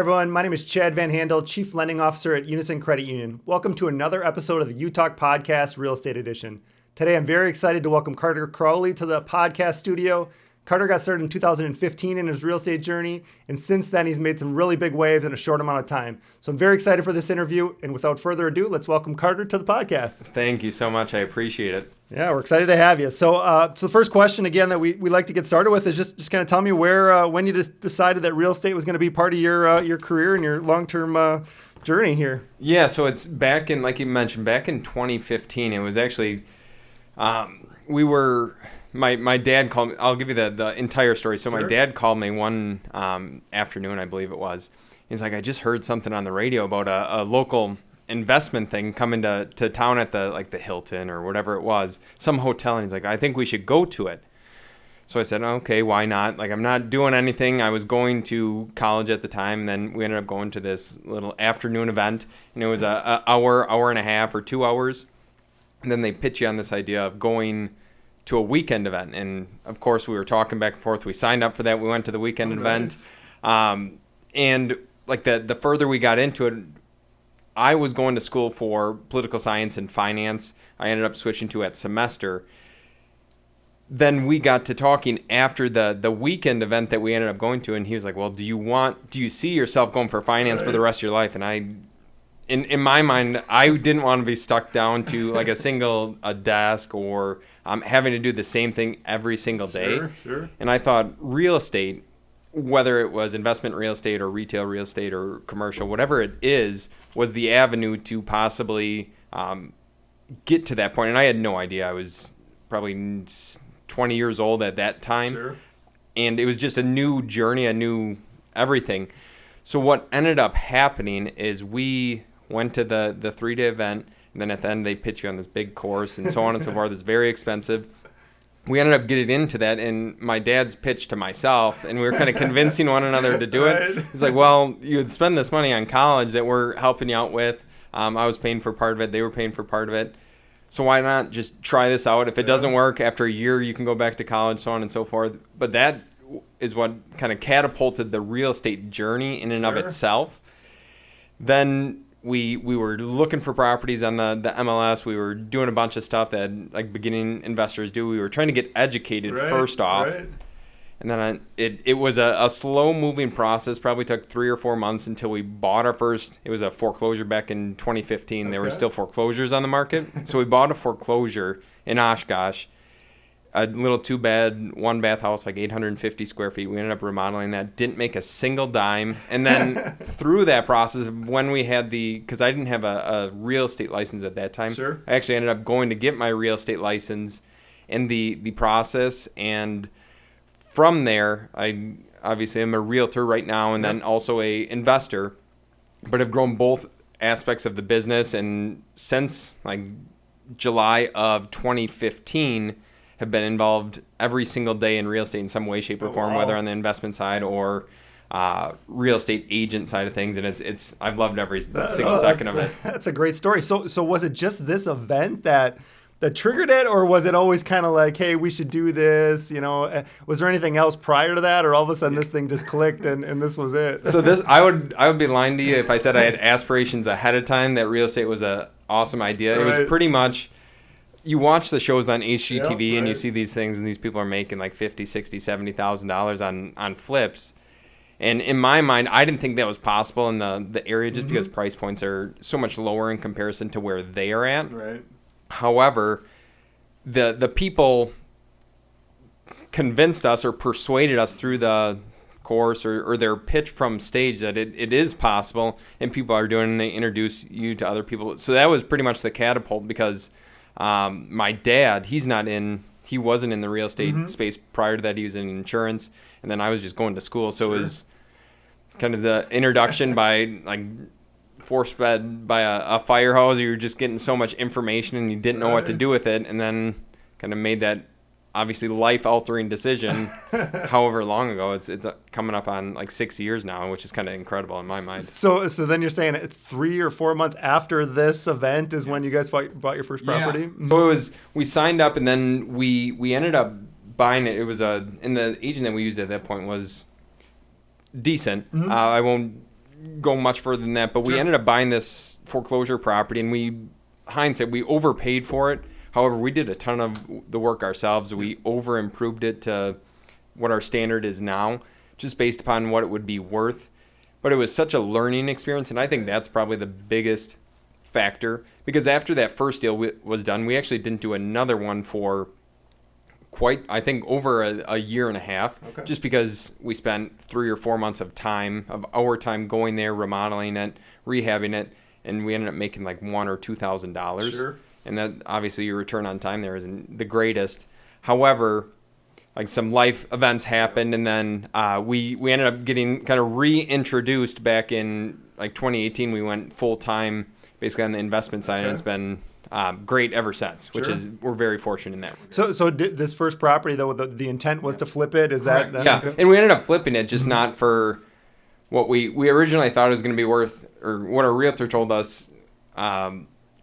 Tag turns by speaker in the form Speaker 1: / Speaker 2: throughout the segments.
Speaker 1: everyone. My name is Chad Van Handel, Chief Lending Officer at Unison Credit Union. Welcome to another episode of the Utalk Podcast, Real Estate Edition. Today, I'm very excited to welcome Carter Crowley to the podcast studio. Carter got started in 2015 in his real estate journey, and since then, he's made some really big waves in a short amount of time. So I'm very excited for this interview, and without further ado, let's welcome Carter to the podcast.
Speaker 2: Thank you so much. I appreciate it.
Speaker 1: Yeah, we're excited to have you. So the first question, again, that we like to get started with is just kind of tell me when you decided that real estate was going to be part of your career and your long-term journey here.
Speaker 2: Yeah, so it's back in, like you mentioned, back in 2015. It was actually, my dad called me. I'll give you the entire story. So
Speaker 1: Sure.
Speaker 2: My dad called me one afternoon, I believe it was. He's like, I just heard something on the radio about a local investment thing coming to town at the Hilton or whatever it was, some hotel. And he's like, I think we should go to it. So I said, okay, why not? Like, I'm not doing anything. I was going to college at the time, and then we ended up going to this little afternoon event, and it was an hour and a half or 2 hours. And then they pitch you on this idea of going to a weekend event. And of course, we were talking back and forth. We signed up for that. We went to the weekend event. And like the further we got into it, I was going to school for political science and finance. I ended up switching to at semester. Then we got to talking after the weekend event that we ended up going to, and he was like, well, do you see yourself going for finance for the rest of your life? And in my mind, I didn't want to be stuck down to like a desk or having to do the same thing every single day.
Speaker 1: Sure.
Speaker 2: And I thought real estate, whether it was investment real estate or retail real estate or commercial, whatever it is, was the avenue to possibly get to that point. And I had no idea. I was probably 20 years old at that time.
Speaker 1: Sure.
Speaker 2: And it was just a new journey, a new everything. So what ended up happening is we went to the 3-day event, and then at the end they pitch you on this big course and so on and so forth. It's very expensive. We ended up getting into that, and my dad's pitch to myself, and we were kind of convincing one another to do it. He's like, well, you would spend this money on college that we're helping you out with. I was paying for part of it. They were paying for part of it. So why not just try this out? If it doesn't work, after a year, you can go back to college, so on and so forth. But that is what kind of catapulted the real estate journey in and of itself. Then we were looking for properties on the MLS. We were doing a bunch of stuff that like beginning investors do. We were trying to get educated first off.
Speaker 1: Right.
Speaker 2: And then it was a slow-moving process. Probably took 3 or 4 months until we bought our first. It was a foreclosure back in 2015. There were still foreclosures on the market. So we bought a foreclosure in Oshkosh, a little 2-bed, 1-bath house, like 850 square feet. We ended up remodeling that. Didn't make a single dime. And then through that process, when we had because I didn't have a real estate license at that time.
Speaker 1: Sure.
Speaker 2: I actually ended up going to get my real estate license in the process. And from there, I obviously am a realtor right now and then also a investor, but have grown both aspects of the business. And since like July of 2015, have been involved every single day in real estate in some way, shape, or form, whether on the investment side or real estate agent side of things. And I've loved every single second of it.
Speaker 1: That's a great story. So was it just this event that triggered it, or was it always kind of like, hey, we should do this? You know, was there anything else prior to that, or all of a sudden this thing just clicked and this was it?
Speaker 2: So I would be lying to you if I said I had aspirations ahead of time that real estate was a awesome idea. It was pretty much, you watch the shows on HGTV and you see these things, and these people are making like $50,000, $60,000, $70,000 on flips. And in my mind, I didn't think that was possible in the area just because price points are so much lower in comparison to where they are at.
Speaker 1: Right.
Speaker 2: However, the people convinced us or persuaded us through the course or their pitch from stage that it is possible and people are doing it, and they introduce you to other people. So that was pretty much the catapult because my dad, he wasn't in the real estate space prior to that. He was in insurance, and then I was just going to school. So it was kind of the introduction by like force-fed by a fire hose. You were just getting so much information and you didn't know what to do with it, and then kind of made that obviously life-altering decision however long ago. It's coming up on like 6 years now, which is kind of incredible in my mind.
Speaker 1: So then you're saying 3 or 4 months after this event is when you guys bought your first property?
Speaker 2: Yeah. So we signed up, and then we ended up buying it. It was and the agent that we used at that point was decent. I won't go much further than that, but we ended up buying this foreclosure property, and hindsight, we overpaid for it. However, we did a ton of the work ourselves. We over improved it to what our standard is now, just based upon what it would be worth. But it was such a learning experience, and I think that's probably the biggest factor, because after that first deal was done, we actually didn't do another one for I think over a year and a half, just because we spent 3 or 4 months of our time going there, remodeling it, rehabbing it, and we ended up making like $1,000 or $2,000.
Speaker 1: Sure.
Speaker 2: And that obviously your return on time there isn't the greatest. However, like some life events happened, and then we ended up getting kind of reintroduced back in like 2018. We went full time basically on the investment side, and it's been great ever since, which is, we're very fortunate in that regard.
Speaker 1: So this first property, though, the intent was to flip it? Is that?
Speaker 2: Yeah, and we ended up flipping it, just not for what we originally thought it was going to be worth, or what our realtor told us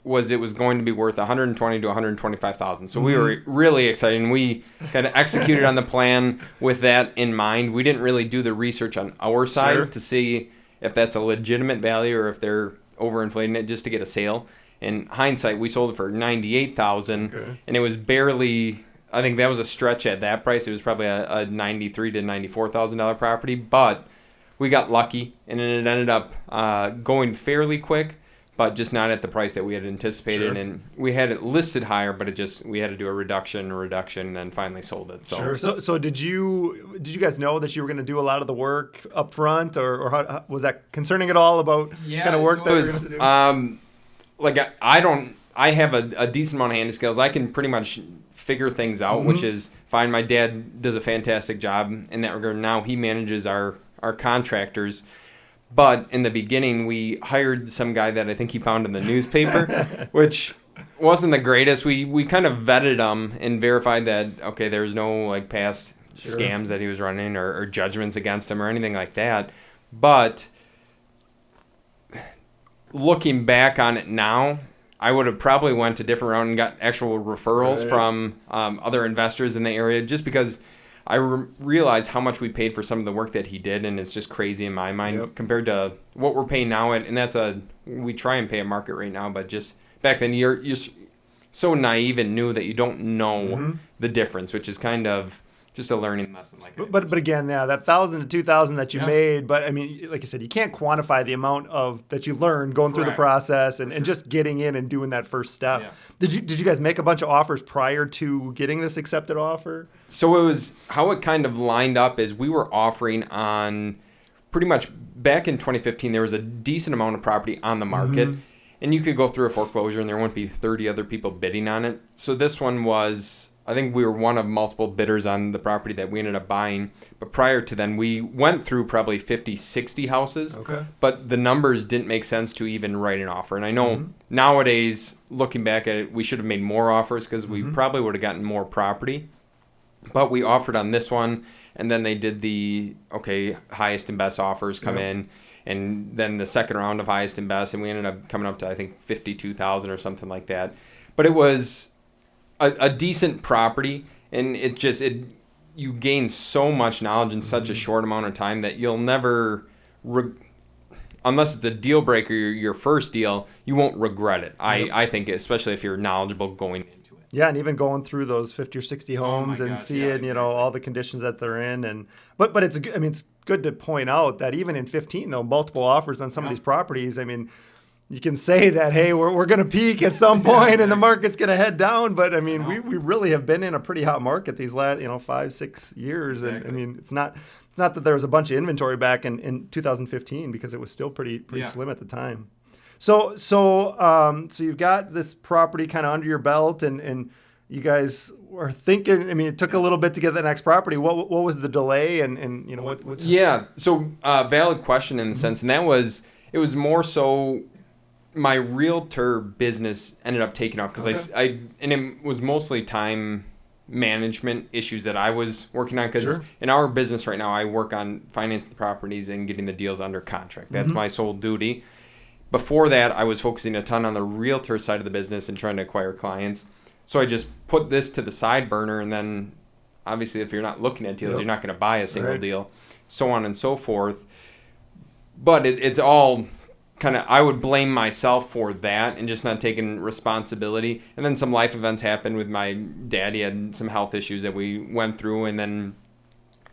Speaker 2: was it was going to be worth $120,000 to $125,000. So we were really excited, and we kind of executed on the plan with that in mind. We didn't really do the research on our side to see if that's a legitimate value or if they're overinflating it just to get a sale. In hindsight, we sold it for $98,000, and it was barely, I think that was a stretch at that price. It was probably a $93,000 to $94,000 property, but we got lucky, and it ended up going fairly quick, but just not at the price that we had anticipated. And we had it listed higher, but we had to do a reduction, and then finally sold it.
Speaker 1: So did you guys know that you were going to do a lot of the work up front, or how, was that concerning at all about kind of work that you were going to do?
Speaker 2: Like I have a decent amount of handy skills. I can pretty much figure things out, which is fine. My dad does a fantastic job in that regard. Now he manages our contractors. But in the beginning, we hired some guy that I think he found in the newspaper, which wasn't the greatest. We kind of vetted him and verified that, okay, there's no like past scams that he was running or judgments against him or anything like that. But looking back on it now, I would have probably went a different route and got actual referrals from other investors in the area, just because I realized how much we paid for some of the work that he did, and it's just crazy in my mind compared to what we're paying now. And we try and pay a market rate now, but just back then you're so naive and new that you don't know the difference, which is kind of just a learning lesson.
Speaker 1: But again, that 1,000 to 2,000 that you made, but I mean, like I said, you can't quantify the amount that you learned going through the process and just getting in and doing that first step. Yeah. Did you guys make a bunch of offers prior to getting this accepted offer?
Speaker 2: So it was how it kind of lined up is we were offering on pretty much back in 2015. There was a decent amount of property on the market, and you could go through a foreclosure and there wouldn't be 30 other people bidding on it. So this one was, I think we were one of multiple bidders on the property that we ended up buying. But prior to then, we went through probably 50, 60 houses. But the numbers didn't make sense to even write an offer. And I know nowadays, looking back at it, we should have made more offers because we probably would have gotten more property. But we offered on this one, and then they did the, highest and best offers come in. And then the second round of highest and best, and we ended up coming up to, I think, 52,000 or something like that. But it was a decent property, and you gain so much knowledge in such a short amount of time that you'll never, unless it's a deal breaker, your first deal, you won't regret it. I think, especially if you're knowledgeable going into it.
Speaker 1: Yeah, and even going through those 50 or 60 homes seeing, all the conditions that they're in, but it's good to point out that even in 15, though, multiple offers on some of these properties, I mean, you can say that, hey, we're going to peak at some point and the market's going to head down. But, I mean, we really have been in a pretty hot market these last, 5-6 years. And, I mean, it's not that there was a bunch of inventory back in 2015 because it was still pretty slim at the time. So you've got this property kind of under your belt and you guys were thinking, I mean, it took a little bit to get the next property. What was the delay and what's...
Speaker 2: Yeah, so valid question in the sense, and it was more so my realtor business ended up taking off because and it was mostly time management issues that I was working on because in our business right now I work on financing the properties and getting the deals under contract. That's my sole duty. Before that, I was focusing a ton on the realtor side of the business and trying to acquire clients. So I just put this to the side burner, and then obviously if you're not looking at deals, you're not going to buy a single deal, so on and so forth. But it's all kind of, I would blame myself for that and just not taking responsibility. And then some life events happened with my dad. He had some health issues that we went through, and then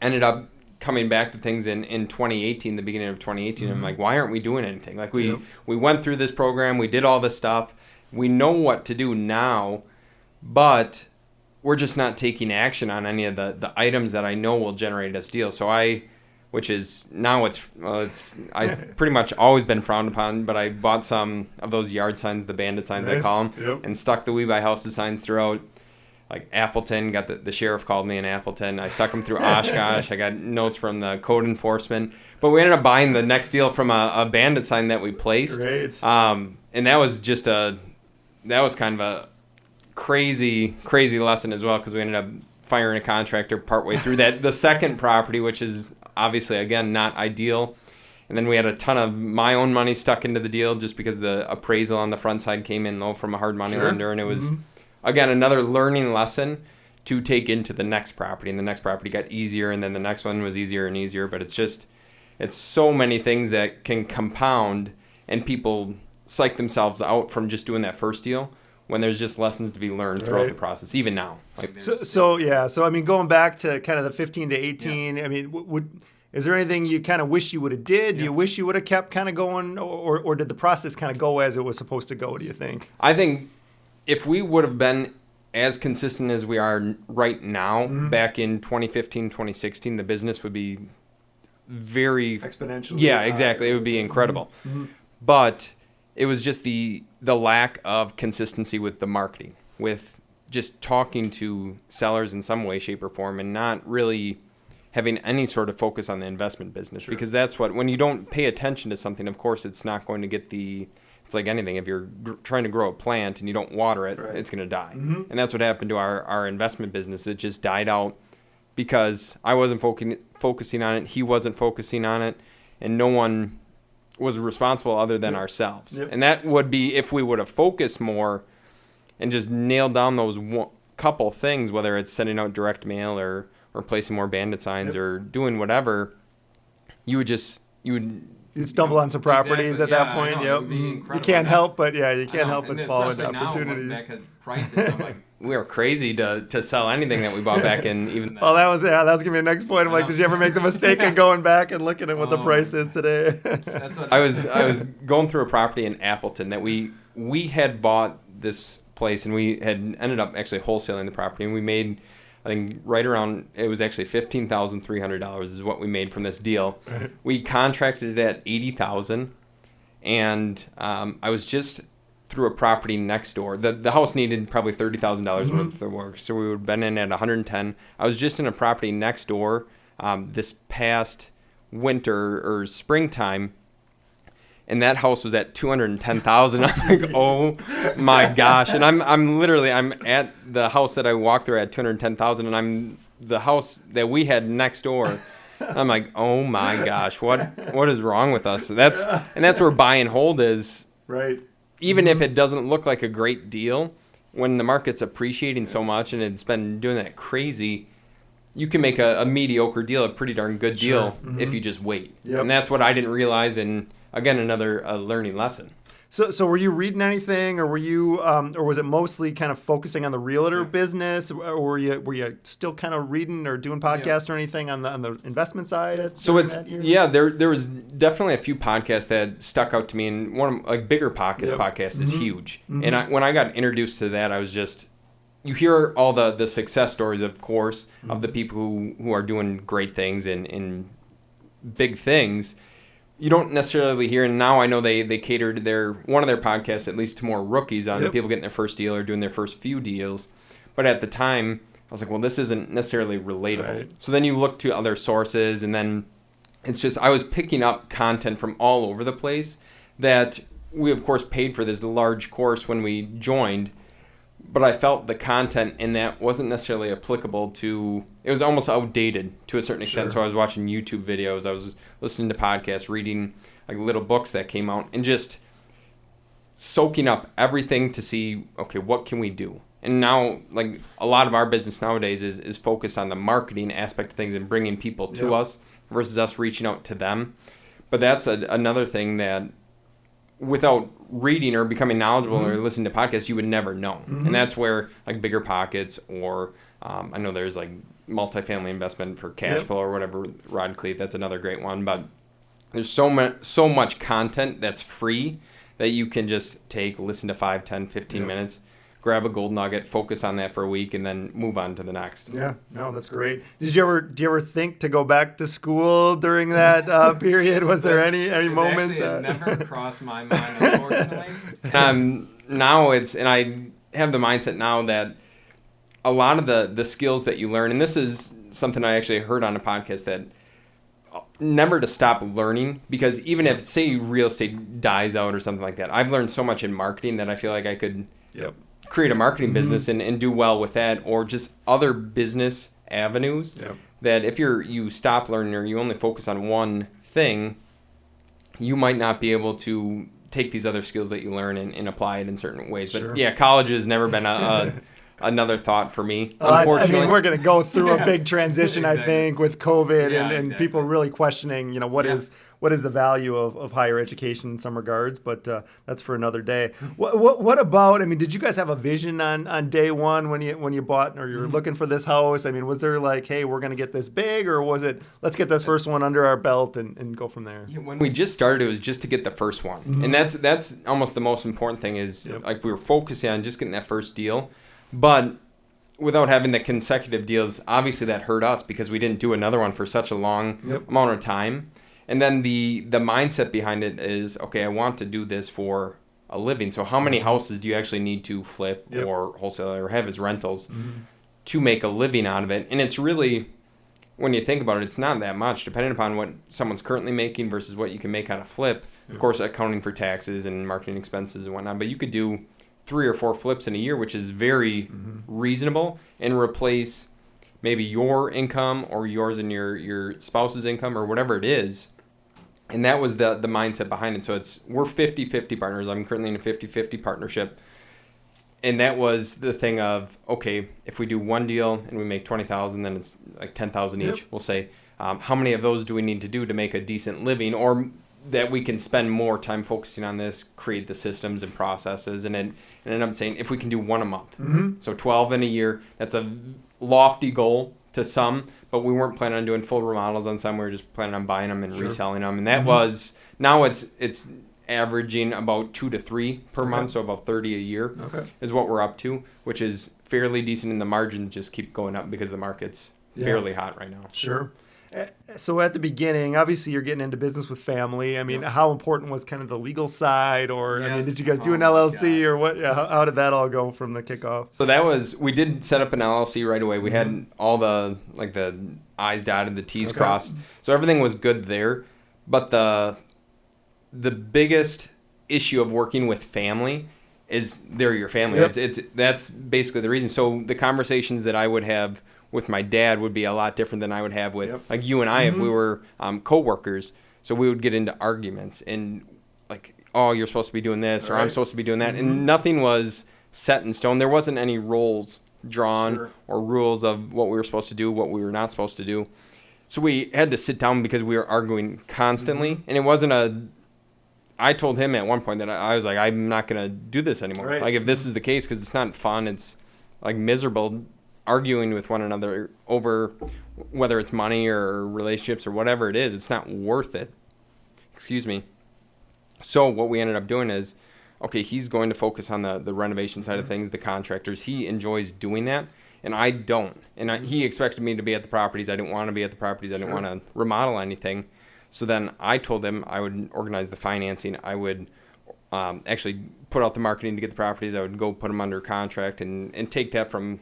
Speaker 2: ended up coming back to things in 2018, the beginning of 2018. I'm like, why aren't we doing anything? Like we went through this program, we did all this stuff. We know what to do now, but we're just not taking action on any of the items that I know will generate us deals. So which is now I've pretty much always been frowned upon, but I bought some of those yard signs, the bandit signs I call them, and stuck the We Buy Houses signs throughout. Like Appleton, got the sheriff called me in Appleton. I stuck them through Oshkosh. I got notes from the code enforcement. But we ended up buying the next deal from a bandit sign that we placed.
Speaker 1: Great.
Speaker 2: And that was kind of a crazy lesson as well, because we ended up firing a contractor partway through the second property, which is obviously, again, not ideal. And then we had a ton of my own money stuck into the deal just because the appraisal on the front side came in low from a hard money lender, and it was... Again, another learning lesson to take into the next property. And the next property got easier, and then the next one was easier and easier. But it's so many things that can compound, and people psych themselves out from just doing that first deal when there's just lessons to be learned throughout the process, even now. Like
Speaker 1: So I mean, going back to kind of the 15 to 18, I mean, is there anything you kind of wish you would have did? Do you wish you would have kept kind of going, or did the process kind of go as it was supposed to go, do you think?
Speaker 2: I think if we would have been as consistent as we are right now, back in 2015, 2016, the business would be very...
Speaker 1: exponentially.
Speaker 2: Yeah, exactly. It would be incredible. But it was just the lack of consistency with the marketing, with just talking to sellers in some way, shape, or form, and not really having any sort of focus on the investment business. Because that's when you don't pay attention to something, of course, it's not going to get the... It's like anything. If you're trying to grow a plant and you don't water it, it's going to die. And that's what happened to our investment business. It just died out because I wasn't focusing on it. He wasn't focusing on it. And no one was responsible other than ourselves. And that would be if we would have focused more and just nailed down those couple things, whether it's sending out direct mail or placing more bandit signs or doing whatever, you'd
Speaker 1: stumble on some properties at that point. You can't help but fall into opportunities.
Speaker 2: Back at prices, I'm like, we are crazy to sell anything that we bought back in even.
Speaker 1: Well, that's gonna be the next point. I'm like, did you ever make the mistake of going back and looking at what the price is today?
Speaker 2: That's what I was going through a property in Appleton that we had bought this place, and we had ended up actually wholesaling the property, and we made, I think, right around, it was actually $15,300 is what we made from this deal. We contracted it at $80,000, and I was just through a property next door. The house needed probably $30,000 worth of work, so we would have been in at $110,000. I was just in a property next door this past winter or springtime, and that house was at $210,000. I'm like, oh my gosh! And I'm literally at the house that I walked through at $210,000, and I'm the house that we had next door. I'm like, oh my gosh, what is wrong with us? That's where buy and hold is.
Speaker 1: Right.
Speaker 2: Even if it doesn't look like a great deal, when the market's appreciating so much and it's been doing that crazy, you can make a mediocre deal a pretty darn good deal if you just wait. And that's what I didn't realize. And again, another learning lesson.
Speaker 1: So were you reading anything, or were you, or was it mostly kind of focusing on the realtor business, or were you still kind of reading or doing podcasts or anything on the investment side?
Speaker 2: There was definitely a few podcasts that stuck out to me, and one of Bigger Pockets podcast is huge. And when I got introduced to that, I was just, you hear all the success stories, of course, of the people who are doing great things and big things. You don't necessarily hear, and now I know they catered one of their podcasts at least to more rookies on people getting their first deal or doing their first few deals. But at the time, I was like, well, this isn't necessarily relatable. Right. So then you look to other sources, and then it's just, I was picking up content from all over the place that we, of course, paid for this large course when we joined. But I felt the content in that wasn't necessarily applicable to, it was almost outdated to a certain extent. So I was watching YouTube videos, I was listening to podcasts, reading like little books that came out, and just soaking up everything to see, okay, what can we do? And now, like, a lot of our business nowadays is focused on the marketing aspect of things and bringing people to us versus us reaching out to them. But that's another thing that without reading or becoming knowledgeable or listening to podcasts, you would never know. And that's where like Bigger Pockets or I know there's like multifamily investment for cash flow or whatever, Rod Cleave, that's another great one. But there's so much content that's free that you can just listen to 5, 10, 15 minutes, grab a gold nugget, focus on that for a week, and then move on to the next.
Speaker 1: Yeah, no, that's great. Do you ever think to go back to school during that period? Was there any moment?
Speaker 2: Actually, it never crossed my mind, unfortunately. Now and I have the mindset now that a lot of the skills that you learn, and this is something I actually heard on a podcast, that never to stop learning, because even if, say, real estate dies out or something like that, I've learned so much in marketing that I feel like I could create a marketing business and do well with that, or just other business avenues that if you stop learning or you only focus on one thing, you might not be able to take these other skills that you learn and apply it in certain ways. But college has never been another thought for me, unfortunately.
Speaker 1: I mean, we're going to go through a big transition, I think, with COVID and people really questioning, what is the value of higher education in some regards, but that's for another day. What about, I mean, did you guys have a vision on day one when you bought or you were looking for this house? I mean, was there like, hey, we're going to get this big, or was it, let's get this first one under our belt and go from there?
Speaker 2: Yeah, when we just started, it was just to get the first one. And that's almost the most important thing is like we were focusing on just getting that first deal. But without having the consecutive deals, obviously that hurt us because we didn't do another one for such a long amount of time. And then the mindset behind it is, okay, I want to do this for a living. So how many houses do you actually need to flip or wholesale or have as rentals to make a living out of it? And it's really, when you think about it, it's not that much, depending upon what someone's currently making versus what you can make out of flip. Of course, accounting for taxes and marketing expenses and whatnot. But you could do 3 or 4 flips in a year, which is very reasonable, and replace maybe your income or yours and your spouse's income or whatever it is. And that was the mindset behind it. So we're 50-50 partners. I'm currently in a 50-50 partnership. And that was the thing of, okay, if we do one deal and we make $20,000, then it's like $10,000 each. We'll say, how many of those do we need to do to make a decent living, or that we can spend more time focusing on this, create the systems and processes, and end up saying if we can do one a month. So 12 in a year, that's a lofty goal to some, but we weren't planning on doing full remodels on some. We were just planning on buying them and reselling them. And that was, now it's averaging about 2 to 3 per month, so about 30 a year is what we're up to, which is fairly decent, and the margins just keep going up because the market's fairly hot right now.
Speaker 1: Sure. So at the beginning, obviously you're getting into business with family. I mean, how important was kind of the legal side, or I mean, did you guys do an LLC or what? How did that all go from the kickoff?
Speaker 2: So we did set up an LLC right away. We had all the I's dotted, the T's crossed. So everything was good there. But the biggest issue of working with family is they're your family. That's basically the reason. So the conversations that I would have with my dad would be a lot different than I would have with like you and I if we were co-workers. So we would get into arguments and like, oh, you're supposed to be doing this, or I'm supposed to be doing that. And nothing was set in stone. There wasn't any roles drawn or rules of what we were supposed to do, what we were not supposed to do. So we had to sit down because we were arguing constantly. And it wasn't I told him at one point that I was like, I'm not going to do this anymore. Like if this is the case, because it's not fun, it's like miserable arguing with one another over whether it's money or relationships or whatever it is. It's not worth it. Excuse me. So what we ended up doing is, okay, he's going to focus on the renovation side of things, the contractors. He enjoys doing that, and I don't. And he expected me to be at the properties. I didn't want to be at the properties. I didn't want to remodel anything. So then I told him I would organize the financing. I would actually put out the marketing to get the properties. I would go put them under contract and take that from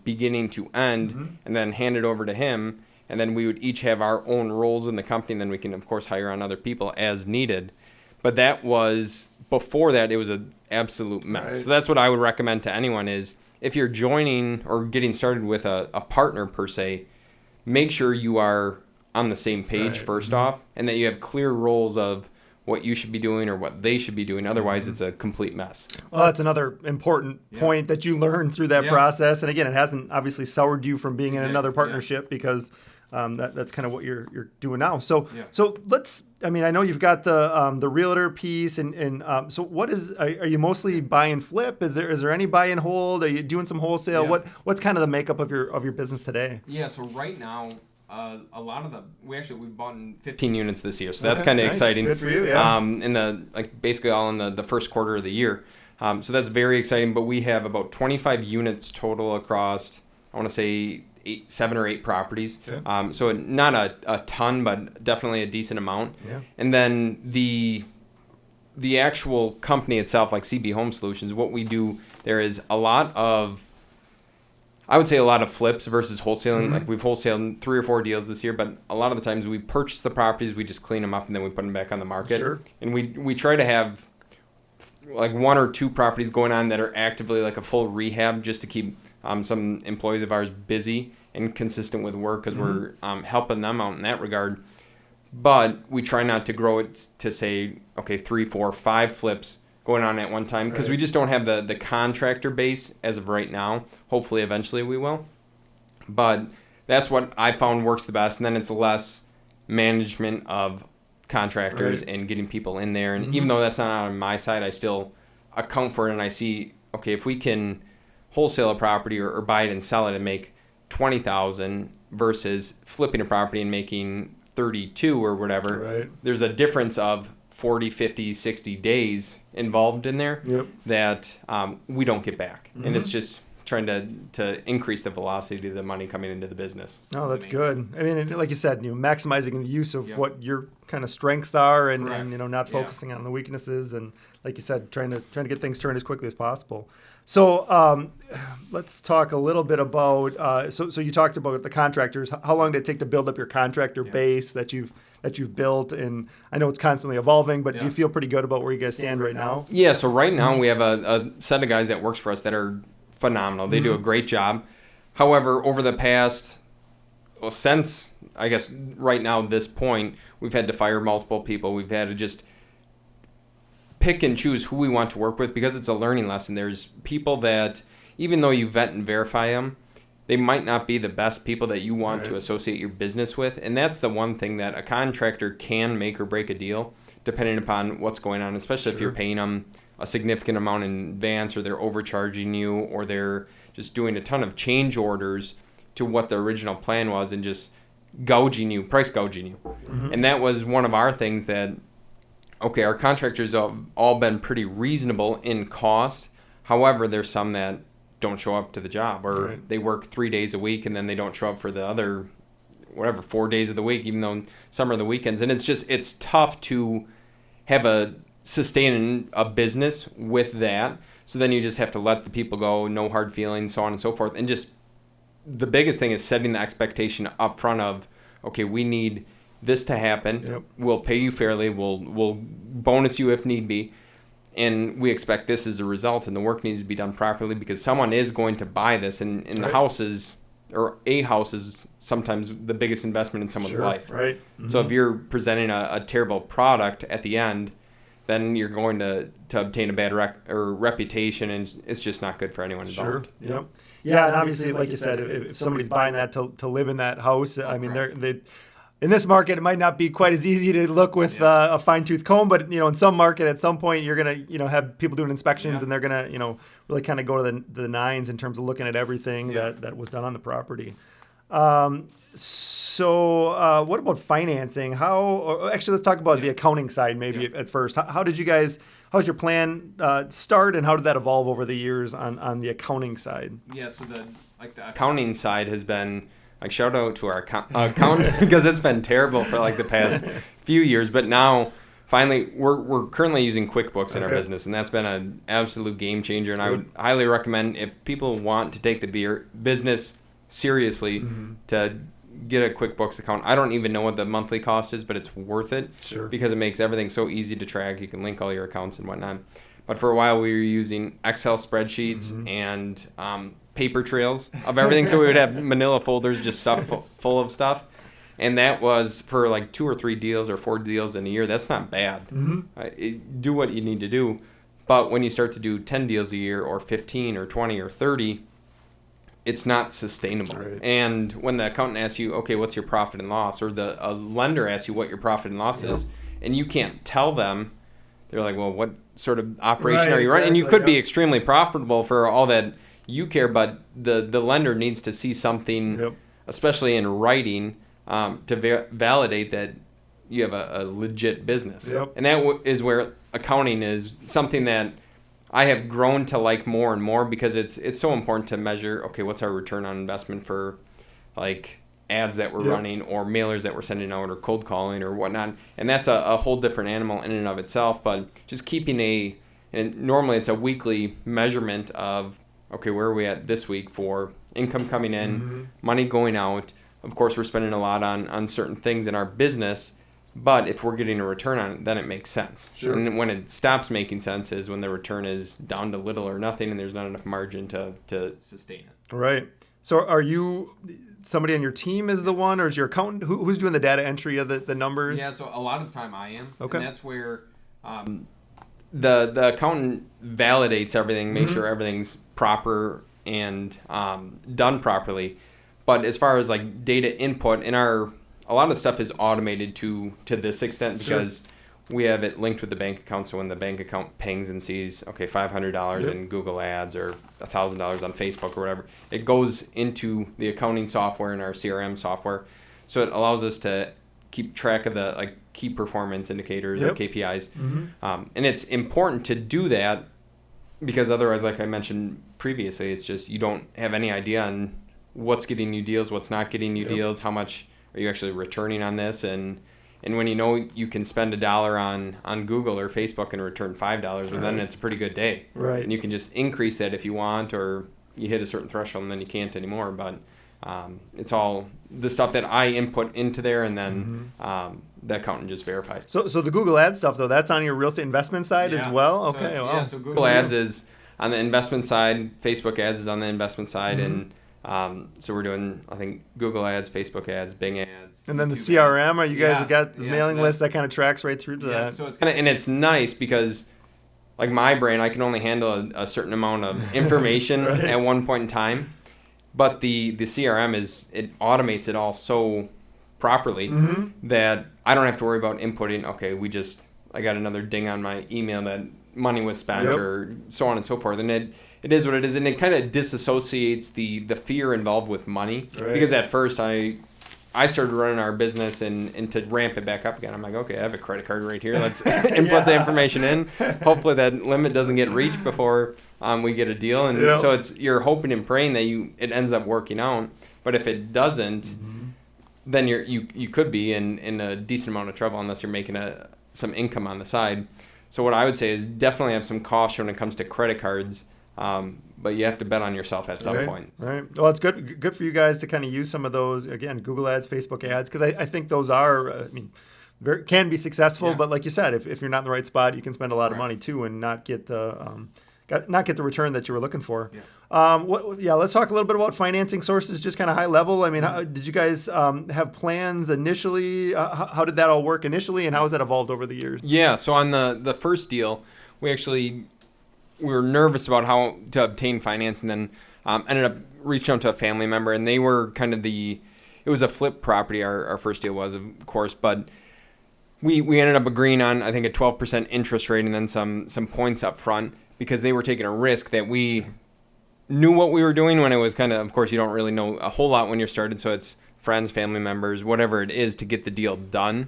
Speaker 2: beginning to end, and then hand it over to him, and then we would each have our own roles in the company, and then we can of course hire on other people as needed. But that was, before that, it was an absolute mess. So that's what I would recommend to anyone is, if you're joining or getting started with a partner per se, make sure you are on the same page first off, and that you have clear roles of what you should be doing or what they should be doing. Otherwise, it's a complete mess.
Speaker 1: Well, that's another important point that you learned through that process. And again, it hasn't obviously soured you from being in another partnership because that's kind of what you're doing now. So I know you've got the realtor piece, and so are you mostly buy and flip? Is there any buy and hold? Are you doing some wholesale?
Speaker 2: Yeah.
Speaker 1: What's kind of the makeup of your business today?
Speaker 2: Yeah, so right now, a lot of we bought 15 units this year, so that's kind of exciting.
Speaker 1: Good for you, yeah.
Speaker 2: Basically all in the first quarter of the year. So that's very exciting, but we have about 25 units total across, I want to say 7 or 8 properties. Okay. So not a ton, but definitely a decent amount.
Speaker 1: Yeah.
Speaker 2: And then the actual company itself, like CB Home Solutions, what we do there is a lot of flips versus wholesaling. Mm-hmm. Like we've wholesaled 3 or 4 deals this year, but a lot of the times we purchase the properties, we just clean them up, and then we put them back on the market.
Speaker 1: Sure.
Speaker 2: And we try to have like 1 or 2 properties going on that are actively like a full rehab, just to keep some employees of ours busy and consistent with work, because we're helping them out in that regard. But we try not to grow it to say, okay, 3, 4, 5 flips going on at one time, because we just don't have the contractor base as of right now. Hopefully eventually we will. But that's what I found works the best. And then it's less management of contractors and getting people in there. And even though that's not on my side, I still account for it, and I see, okay, if we can wholesale a property or buy it and sell it and make $20,000 versus flipping a property and making 32 or whatever, there's a difference of 40, 50, 60 days involved in there that we don't get back. And it's just trying to increase the velocity of the money coming into the business.
Speaker 1: Oh, that's good. I mean, like you said, maximizing the use of what your kind of strengths are, and not focusing on the weaknesses, and like you said, trying to get things turned as quickly as possible. So let's talk a little bit about. So you talked about the contractors. How long did it take to build up your contractor base that you've built? And I know it's constantly evolving, but do you feel pretty good about where you guys stand right now?
Speaker 2: Yeah. So right now we have a set of guys that works for us that are phenomenal. They do a great job. However, over the past, since I guess right now this point, we've had to fire multiple people. We've had to just pick and choose who we want to work with, because it's a learning lesson. There's people that, even though you vet and verify them, they might not be the best people that you want to associate your business with. And that's the one thing that a contractor can make or break a deal, depending upon what's going on, especially if you're paying them a significant amount in advance, or they're overcharging you, or they're just doing a ton of change orders to what the original plan was and just price gouging you. And that was one of our things that, okay, our contractors have all been pretty reasonable in cost. However, there's some that don't show up to the job, or they work 3 days a week and then they don't show up for the other, 4 days of the week, even though some are the weekends. And it's tough to sustain a business with that. So then you just have to let the people go, no hard feelings, so on and so forth. And just the biggest thing is setting the expectation up front of, okay, we need this to happen. We'll pay you fairly. We'll bonus you if need be. And we expect this as a result, and the work needs to be done properly, because someone is going to buy this, and the houses, or a house, is sometimes the biggest investment in someone's life. So if you're presenting a terrible product at the end, then you're going to obtain a bad reputation, and it's just not good for anyone involved.
Speaker 1: Yeah, and obviously, like you said, if somebody's buying that to live in that house, I mean, they in this market, it might not be quite as easy to look with a fine-tooth comb, but in some market, at some point, you're gonna have people doing inspections, and they're gonna really kind of go to the nines in terms of looking at everything that was done on the property. So what about financing? Actually, let's talk about the accounting side maybe at first. How did how's your plan start, and how did that evolve over the years on the accounting side?
Speaker 2: Yeah, so the accounting side has been, shout out to our accountant, because it's been terrible for the past few years. But now, finally, we're currently using QuickBooks in our business, and that's been an absolute game changer. And I would highly recommend, if people want to take the business seriously, to get a QuickBooks account. I don't even know what the monthly cost is, but it's worth it because it makes everything so easy to track. You can link all your accounts and whatnot. But for a while, we were using Excel spreadsheets and paper trails of everything. So we would have manila folders just full of stuff. And that was for 2 or 3 deals or 4 deals in a year. That's not bad. Do what you need to do. But when you start to do 10 deals a year, or 15 or 20 or 30, it's not sustainable.
Speaker 1: Right.
Speaker 2: And when the accountant asks you, okay, what's your profit and loss, or a lender asks you what your profit and loss is, and you can't tell them, they're like, well, what sort of operation are you running? And you could be extremely profitable for all that you care, but the lender needs to see something, especially in writing, to validate that you have a legit business. And that is where accounting is something that I have grown to like more and more, because it's so important to measure, okay, what's our return on investment for like ads that we're running, or mailers that we're sending out, or cold calling or whatnot. And that's a whole different animal in and of itself. But just keeping and normally it's a weekly measurement of, okay, where are we at this week for income coming in, money going out. Of course, we're spending a lot on certain things in our business, but if we're getting a return on it, then it makes sense. And when it stops making sense is when the return is down to little or nothing, and there's not enough margin to sustain it.
Speaker 1: Right. So are you, somebody on your team is the one, or is your accountant, who's doing the data entry of the numbers?
Speaker 2: Yeah, so a lot of the time I am.
Speaker 1: Okay.
Speaker 2: And that's where the accountant validates everything, makes sure everything's proper and done properly. But as far as like data input, a lot of stuff is automated to this extent, because we have it linked with the bank account. So when the bank account pings and sees, okay, $500 in Google ads or $1,000 on Facebook or whatever, it goes into the accounting software and our CRM software. So it allows us to keep track of the like key performance indicators or KPIs. And it's important to do that, because otherwise, like I mentioned previously, it's just you don't have any idea on what's getting you deals, what's not getting you deals, how much are you actually returning on this, and when you know you can spend $1 on Google or Facebook and return $5, well, then it's a pretty good day.
Speaker 1: Right.
Speaker 2: And you can just increase that if you want, or you hit a certain threshold and then you can't anymore. But it's all the stuff that I input into there, and then the accountant just verifies.
Speaker 1: So the Google Ads stuff, though, that's on your real estate investment side as well? Okay,
Speaker 2: so
Speaker 1: wow.
Speaker 2: Yeah, so Google Ads is on the investment side, Facebook Ads is on the investment side, and so we're doing, I think, Google Ads, Facebook Ads, Bing Ads.
Speaker 1: And then the
Speaker 2: YouTube
Speaker 1: CRM,
Speaker 2: ads.
Speaker 1: are you guys have got the mailing list that kind of tracks right through to that?
Speaker 2: So it's kinda, and it's nice because, like my brain, I can only handle a certain amount of information at one point in time. But the CRM it automates it all so properly that I don't have to worry about inputting, okay, I got another ding on my email that money was spent or so on and so forth. And it is what it is. And it kind of disassociates the fear involved with money. Right. Because at first I started running our business and to ramp it back up again, I'm like, okay, I have a credit card right here. Let's input the information in. Hopefully that limit doesn't get reached before we get a deal. And so you're hoping and praying that it ends up working out. But if it doesn't, then you could be in a decent amount of trouble unless you're making some income on the side. So what I would say is definitely have some caution when it comes to credit cards, but you have to bet on yourself at some point.
Speaker 1: Right. Well, it's good for you guys to kind of use some of those, again, Google Ads, Facebook Ads, because I think those are, can be successful. But like you said, if you're not in the right spot, you can spend a lot of money too and not get the return that you were looking for. Let's talk a little bit about financing sources, just kind of high level. I mean, did you guys have plans initially? How did that all work initially, and how has that evolved over the years? Yeah,
Speaker 2: so on the first deal, we were nervous about how to obtain finance, and then ended up reaching out to a family member, and they were kind of it was a flip property, our first deal was, of course, but we ended up agreeing on, I think, a 12% interest rate and then some points up front, because they were taking a risk that we knew what we were doing, when it was kind of course, you don't really know a whole lot when you're started, so it's friends, family members, whatever it is, to get the deal done.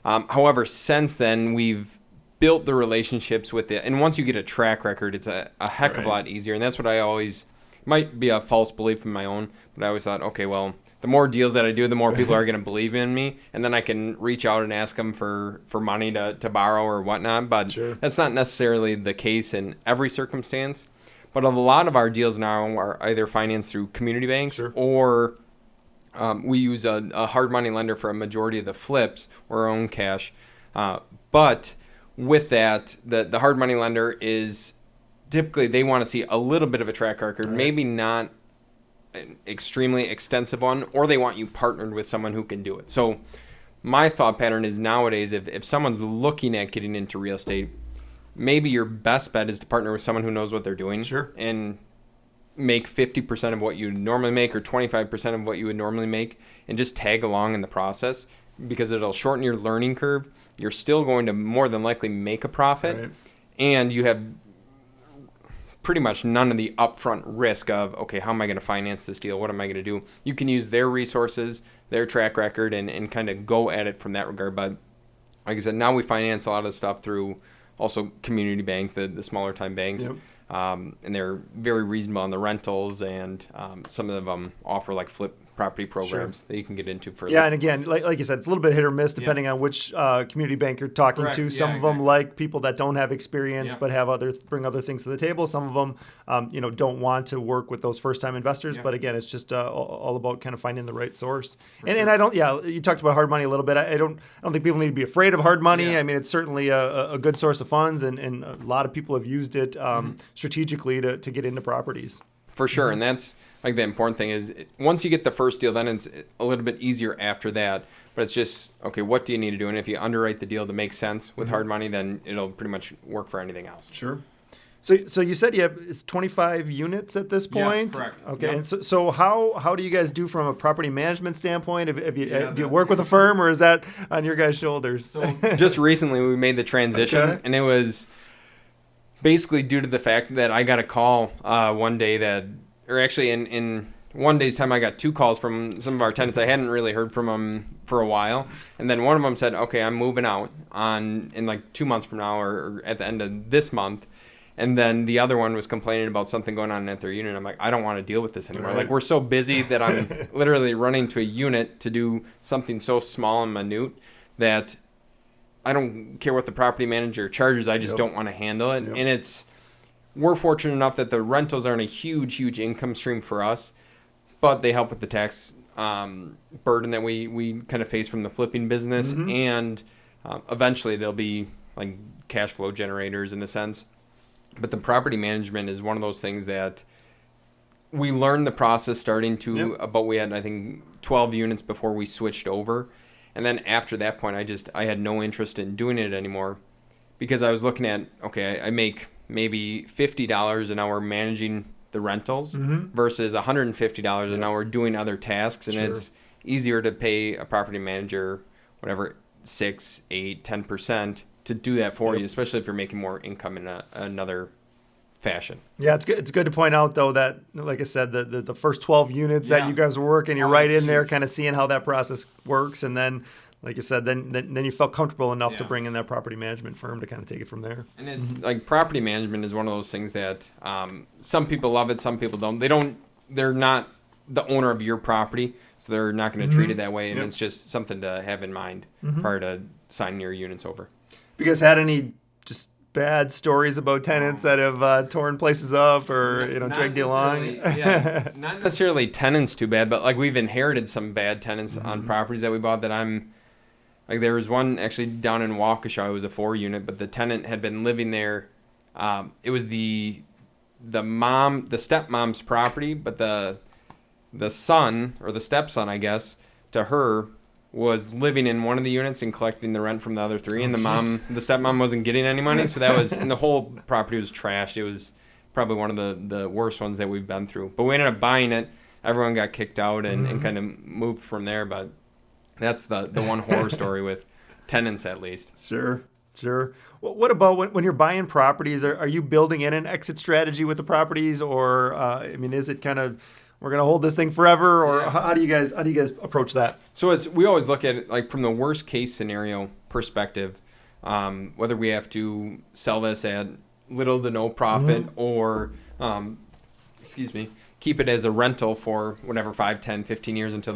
Speaker 2: However, since then, we've built the relationships with it, and once you get a track record, it's a heck of a lot easier, and that's what I always, might be a false belief of my own, but I always thought, okay, well, the more deals that I do, the more people are going to believe in me, and then I can reach out and ask them for money to borrow or whatnot. But that's not necessarily the case in every circumstance. But a lot of our deals now are either financed through community banks or we use a hard money lender for a majority of the flips, or our own cash. But with that, the hard money lender is typically, they want to see a little bit of a track record, maybe not an extremely extensive one, or they want you partnered with someone who can do it. So my thought pattern is, nowadays, if someone's looking at getting into real estate, maybe your best bet is to partner with someone who knows what they're doing. And make 50% of what you normally make or 25% of what you would normally make and just tag along in the process, because it'll shorten your learning curve. You're still going to more than likely make a profit,
Speaker 1: Right.
Speaker 2: and you have pretty much none of the upfront risk of, okay, how am I going to finance this deal? What am I going to do? You can use their resources, their track record, and kind of go at it from that regard. But like I said, now we finance a lot of the stuff through also community banks, the smaller time banks.
Speaker 1: Yep.
Speaker 2: And they're very reasonable on the rentals, and some of them offer like flip property programs that you can get into further.
Speaker 1: Yeah, and again, like you said, it's a little bit hit or miss depending on which community bank you're talking
Speaker 2: Correct.
Speaker 1: to.
Speaker 2: Yeah,
Speaker 1: Some of them
Speaker 2: exactly.
Speaker 1: like people that don't have experience but have bring other things to the table. Some of them, don't want to work with those first time investors.
Speaker 2: Yeah.
Speaker 1: But again, it's just all about kind of finding the right source. And I don't. Yeah, you talked about hard money a little bit. I don't think people need to be afraid of hard money.
Speaker 2: Yeah.
Speaker 1: I mean, it's certainly a good source of funds, and a lot of people have used it strategically to get into properties.
Speaker 2: For sure, and that's like the important thing is once you get the first deal, then it's a little bit easier after that. But it's just, okay, what do you need to do? And if you underwrite the deal to make sense with hard money, then it'll pretty much work for anything else.
Speaker 1: Sure. So you said it's 25 units at this point?
Speaker 2: Yeah, correct.
Speaker 1: Okay.
Speaker 2: Yep.
Speaker 1: And so how do you guys do from a property management standpoint? Do you work with a firm, or is that on your guys' shoulders?
Speaker 2: So just recently we made the transition, and it was basically due to the fact that I got a call one day or actually in one day's time, I got 2 calls from some of our tenants. I hadn't really heard from them for a while. And then one of them said, okay, I'm moving out in like 2 months from now or at the end of this month. And then the other one was complaining about something going on at their unit. I'm like, I don't want to deal with this anymore.
Speaker 1: Right.
Speaker 2: Like, we're so busy that I'm literally running to a unit to do something so small and minute that I don't care what the property manager charges. I just don't want to handle it.
Speaker 1: Yep.
Speaker 2: And we're fortunate enough that the rentals aren't a huge income stream for us, but they help with the tax burden that we kind of face from the flipping business. And eventually they'll be like cash flow generators in the sense. But the property management is one of those things that we learned the process starting to about, we had, I think, 12 units before we switched over. And then after that point, I had no interest in doing it anymore, because I was looking at, okay, I make maybe $50 an hour managing the rentals versus $150 an hour doing other tasks. And it's easier to pay a property manager, whatever, 6, 8, 10% to do that for you, especially if you're making more income in another fashion.
Speaker 1: Yeah, it's good to point out, though, that, like I said, the first 12 units that you guys were working, you're right in there kind of seeing how that process works. And then, like you said, then you felt comfortable enough to bring in that property management firm to kind of take it from there.
Speaker 2: And it's like property management is one of those things that some people love it, some people don't. They're not the owner of your property, so they're not going to treat it that way. And it's just something to have in mind prior to signing your units over.
Speaker 1: You guys had any just bad stories about tenants that have torn places up or dragged you along?
Speaker 2: Not necessarily tenants too bad, but like we've inherited some bad tenants on properties that we bought that like there was one actually down in Waukesha. It was a 4-unit, but the tenant had been living there. It was the stepmom's property, but the son or the stepson, I guess, to her, was living in one of the units and collecting the rent from the other 3, and the stepmom wasn't getting any money, so that was, and the whole property was trashed. It was probably one of the worst ones that we've been through. But we ended up buying it. Everyone got kicked out and kind of moved from there. But that's the one horror story with tenants, at least.
Speaker 1: Sure. What about when you're buying properties? Are you building in an exit strategy with the properties, or is it kind of, we're going to hold this thing forever, or how do you guys approach that?
Speaker 2: So we always look at it like from the worst case scenario perspective, whether we have to sell this at little to no profit or, keep it as a rental for whatever, 5, 10, 15 years until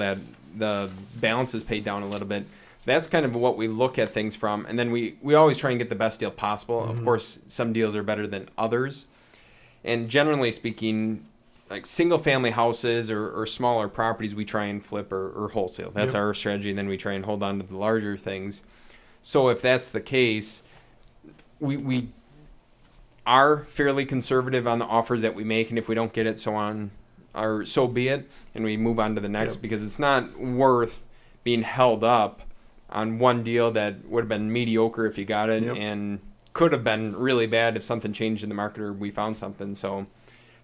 Speaker 2: the balance is paid down a little bit. That's kind of what we look at things from. And then we always try and get the best deal possible. Of course, some deals are better than others. And generally speaking, like single family houses or smaller properties, we try and flip or wholesale. That's our strategy. And then we try and hold on to the larger things. So if that's the case, we are fairly conservative on the offers that we make. And if we don't get it, so be it. And we move on to the next because it's not worth being held up on one deal that would have been mediocre if you got it and could have been really bad if something changed in the market or we found something. So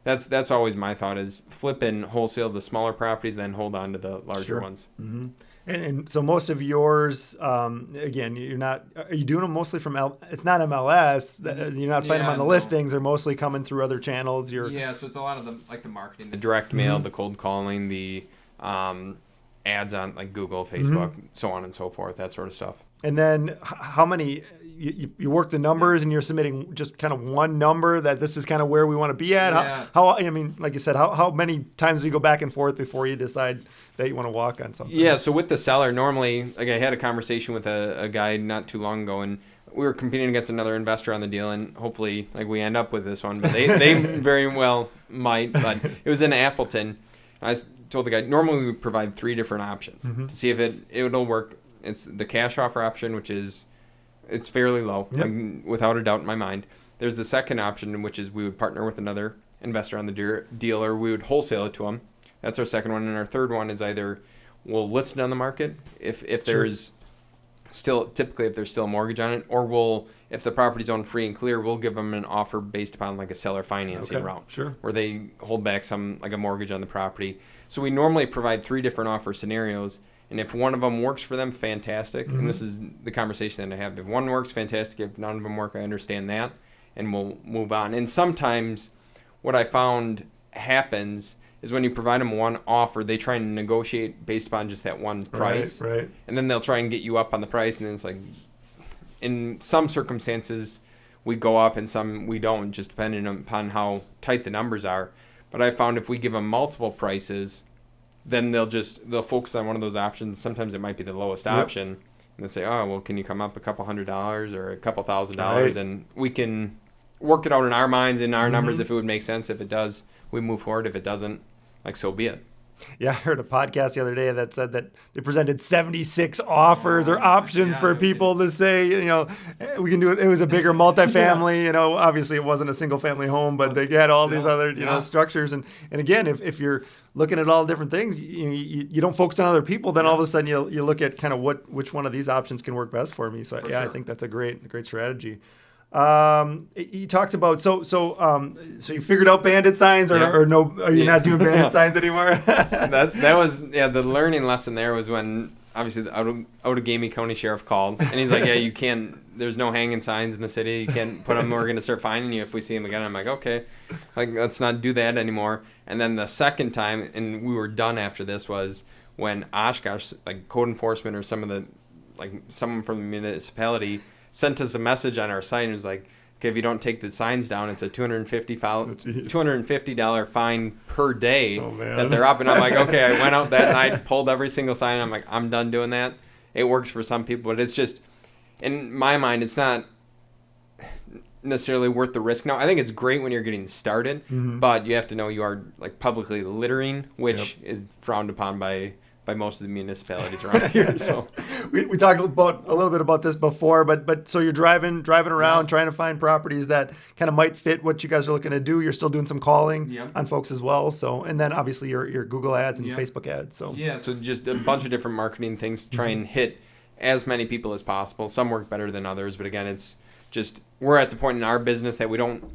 Speaker 2: that's always my thought is flip and wholesale the smaller properties, then hold on to the larger
Speaker 1: Sure.
Speaker 2: ones.
Speaker 1: Mm-hmm. And so most of yours, again, are you doing them mostly from, it's not MLS, you're not finding them on the listings, they're mostly coming through other channels.
Speaker 2: So it's a lot of the marketing, the direct mail, the cold calling, the ads on like Google, Facebook, so on and so forth, that sort of stuff.
Speaker 1: And then how many, you work the numbers and you're submitting just kind of one number that this is kind of where we want to be at? How I mean, like you said, how many times do you go back and forth before you decide that you want to walk on something?
Speaker 2: Yeah, so with the seller, normally, like I had a conversation with a guy not too long ago, and we were competing against another investor on the deal, and hopefully like we end up with this one, but they very well might. But it was in Appleton. I told the guy, normally we would provide 3 different options to see if it'll work. It's the cash offer option, which is it's fairly low, without a doubt in my mind. There's the second option, which is we would partner with another investor on the deal, or we would wholesale it to them. That's our second one. And our third one is either we'll list it on the market if there's still, typically if there's still a mortgage on it, or if the property's owned free and clear, we'll give them an offer based upon like a seller financing route, where they hold back some, like a mortgage on the property. So we normally provide 3 different offer scenarios. And if one of them works for them, fantastic. And this is the conversation that I have. If one works, fantastic. If none of them work, I understand that, and we'll move on. And sometimes what I found happens is when you provide them one offer, they try and negotiate based upon just that one price.
Speaker 1: Right.
Speaker 2: And then they'll try and get you up on the price. And then it's like, in some circumstances, we go up and some we don't, just depending upon how tight the numbers are. But I found if we give them multiple prices, then they'll focus on one of those options. Sometimes it might be the lowest option, and they'll say, "Oh, well, can you come up a couple $100s or a couple $1,000?" And we can work it out in our minds, in our numbers, if it would make sense. If it does, we move forward. If it doesn't, like, so be it.
Speaker 1: Yeah, I heard a podcast the other day that said that they presented 76 offers or options for people to say, we can do it. It was a bigger multifamily, obviously it wasn't a single family home, but they had all these other, structures. And again, if you're looking at all different things, you don't focus on other people, then all of a sudden you look at kind of which one of these options can work best for me. So I think that's a great strategy. You talked about so you figured out bandit signs or no? Are you not doing bandit signs anymore?
Speaker 2: that was the learning lesson there was when obviously the Outagamie County Sheriff called, and he's like, you can't. There's no hanging signs in the city. You can't put them. We're going to start finding you if we see them again. I'm like, okay, like let's not do that anymore. And then the second time, and we were done after this, was when Oshkosh, like code enforcement or someone from the municipality sent us a message on our site and was like, okay, if you don't take the signs down, it's a $250 fine per day that they're up. And I'm like, okay, I went out that night, pulled every single sign. I'm like, I'm done doing that. It works for some people, but it's just, in my mind, it's not necessarily worth the risk. Now, I think it's great when you're getting started, but you have to know you are like publicly littering, which is frowned upon by most of the municipalities around here. So
Speaker 1: we talked about a little bit about this before, but so you're driving around trying to find properties that kind of might fit what you guys are looking to do. You're still doing some calling on folks as well. So, and then obviously your Google ads and Facebook ads. So
Speaker 2: so just a bunch of different marketing things to try and hit as many people as possible. Some work better than others, but again, it's just, we're at the point in our business that we don't,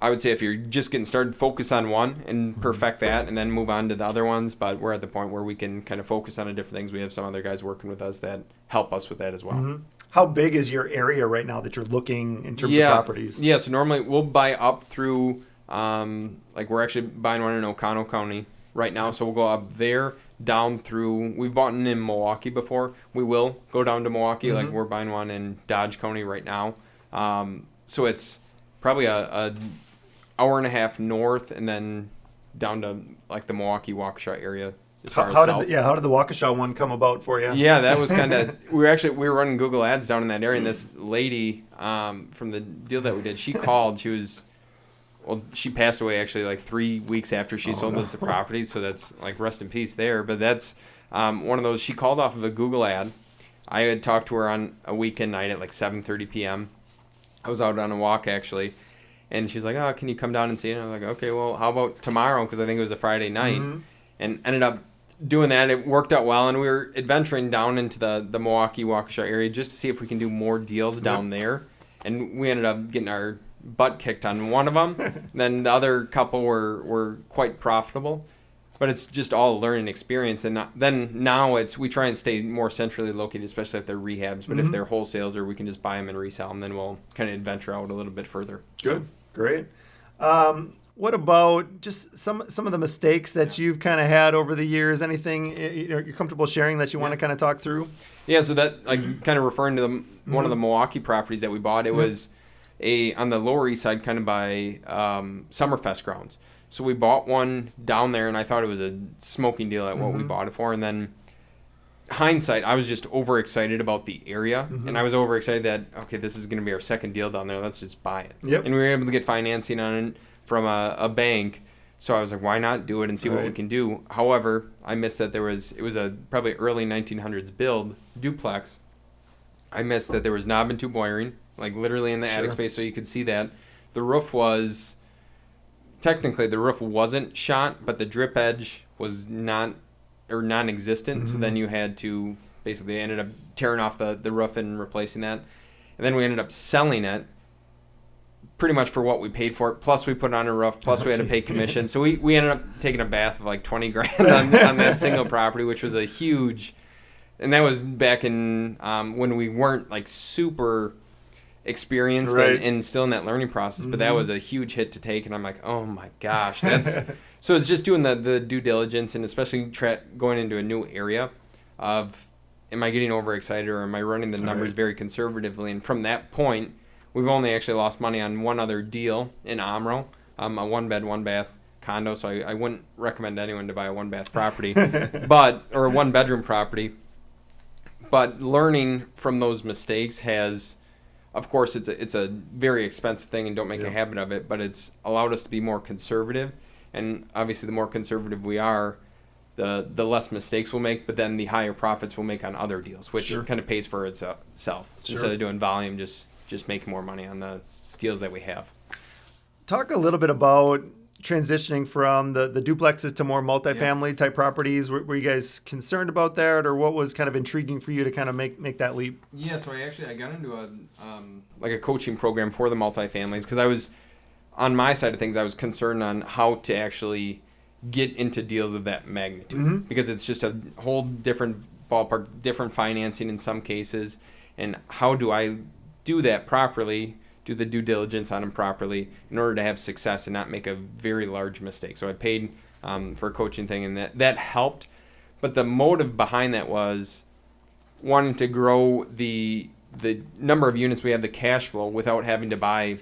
Speaker 2: I would say if you're just getting started, focus on one and perfect that and then move on to the other ones. But we're at the point where we can kind of focus on different things. We have some other guys working with us that help us with that as well.
Speaker 1: How big is your area right now that you're looking in terms of properties?
Speaker 2: Yeah, so normally we'll buy up through, like we're actually buying one in Oconto County right now. So we'll go up there, down through, we've bought one in Milwaukee before. We will go down to Milwaukee. Like we're buying one in Dodge County right now. So it's probably a hour and a half north and then down to like the Milwaukee Waukesha area as far as south.
Speaker 1: How did the Waukesha one come about for you?
Speaker 2: Yeah, that was kind of, we were running Google ads down in that area, and this lady from the deal that we did, she called. She passed away actually like 3 weeks after she sold us the property, so that's like rest in peace there. But that's one of those, she called off of a Google ad. I had talked to her on a weekend night at like 7:30 p.m. I was out on a walk actually. And she's like, oh, can you come down and see it? And I was like, okay, well, how about tomorrow? Because I think it was a Friday night. And ended up doing that. It worked out well. And we were adventuring down into the Milwaukee, Waukesha area just to see if we can do more deals down there. And we ended up getting our butt kicked on one of them. Then the other couple were quite profitable. But it's just all a learning experience. And then now we try and stay more centrally located, especially if they're rehabs. But if they're wholesales, or we can just buy them and resell them, then we'll kind of adventure out a little bit further.
Speaker 1: Good. Great. What about just some of the mistakes that you've kind of had over the years? Anything you're comfortable sharing that you want to kind of talk through?
Speaker 2: Yeah, so that, like, kind of referring to one of the Milwaukee properties that we bought, it was on the Lower East Side, kind of by Summerfest grounds. So we bought one down there, and I thought it was a smoking deal at what we bought it for. And then hindsight, I was just overexcited about the area, and I was overexcited that, okay, this is going to be our second deal down there. Let's just buy it.
Speaker 1: Yep.
Speaker 2: And we were able to get financing on it from a bank. So I was like, why not do it and see what we can do? However, I missed that it was a probably early 1900s build duplex. I missed that there was knob and tube wiring, like literally in the attic space, so you could see that. The roof was... Technically, the roof wasn't shot, but the drip edge was non-existent. So then you had to basically ended up tearing off the roof and replacing that. And then we ended up selling it pretty much for what we paid for it. Plus we put on a roof. Plus we had to pay commission. So we ended up taking a bath of like $20,000 on that single property, which was a huge. And that was back in when we weren't like super experienced and still in that learning process, but that was a huge hit to take, and I'm like, oh my gosh, that's so it's just doing the due diligence, and especially going into a new area of, am I getting overexcited, or am I running the numbers very conservatively? And from that point, we've only actually lost money on one other deal in Omro, a 1-bed 1-bath condo, so I wouldn't recommend anyone to buy a 1-bath property or a 1-bedroom property. But learning from those mistakes has, of course, it's a very expensive thing, and don't make a habit of it, but it's allowed us to be more conservative. And obviously, the more conservative we are, the less mistakes we'll make, but then the higher profits we'll make on other deals, which kind of pays for itself. Instead of doing volume, just making more money on the deals that we have.
Speaker 1: Talk a little bit about transitioning from the duplexes to more multifamily type properties. Were you guys concerned about that, or what was kind of intriguing for you to kind of make that leap?
Speaker 2: Yeah, so I got into a coaching program for the multifamilies, because I was, on my side of things, I was concerned on how to actually get into deals of that magnitude, because it's just a whole different ballpark, different financing in some cases, and how do I do that properly, do the due diligence on them properly in order to have success and not make a very large mistake. So I paid for a coaching thing, and that helped. But the motive behind that was wanting to grow the number of units we have, the cash flow, without having to buy